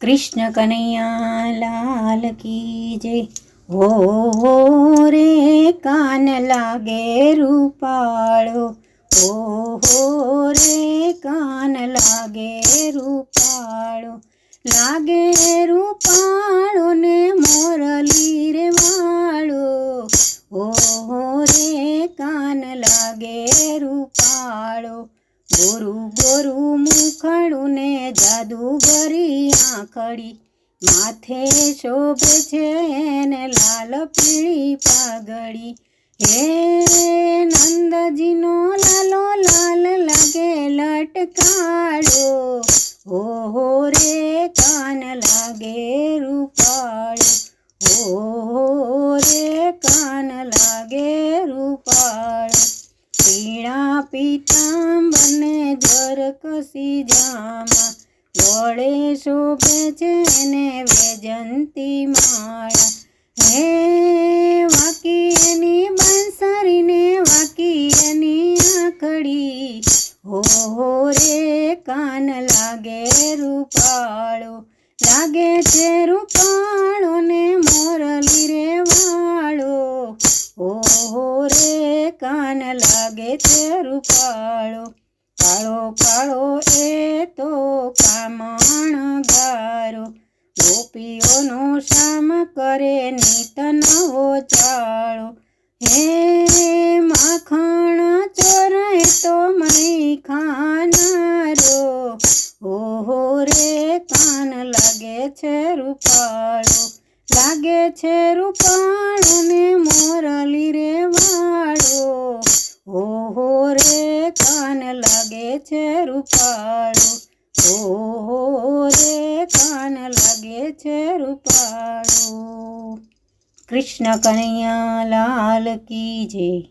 कृष्ण कन्हैया लाल की जय। हो रे कान लागे रूपाळो, हो रे कान लागे रूपाळो, लागे रूपाळो ने मोरली रे वाळो, हो रे कान लागे रूपाळो। गोरु गोरु मुखड़ू ने जादूगरी आँखड़ी, माथे शोभे छे ने लाल पीળી पागड़ी। हे नंदजी नो लालो लाल लागे लटकाळो, हो रे कान लागे रूपाळो, हो रे कान लागे रूपाळो। पीळा पीतांबर ने जरकसी जामा, गळे शोभे छे ने वैजंती माळा। हे वाकी एनी बांसरी ने वाकी एनी आँखड़ी, हो रे कान लागे रूपाळो, लागे छे रूपाळो ने मोरली रे वाळो, हो रे कान लागे छे रूपाळो। काळो काळो ए तो कामण गारो, गोपीओनो श्याम करे नित नवो चाळो। हे माखण चोर ए तो मई खानारो, हो रे कान लागे छे रूपाळो, लागे छे रूपाळो ने मोरली रे वाळो, हो रे कान लागे छे रूपाळो, हो रे कान लागे छे रूपाळो। कृष्ण कन्हैया लाल की जय।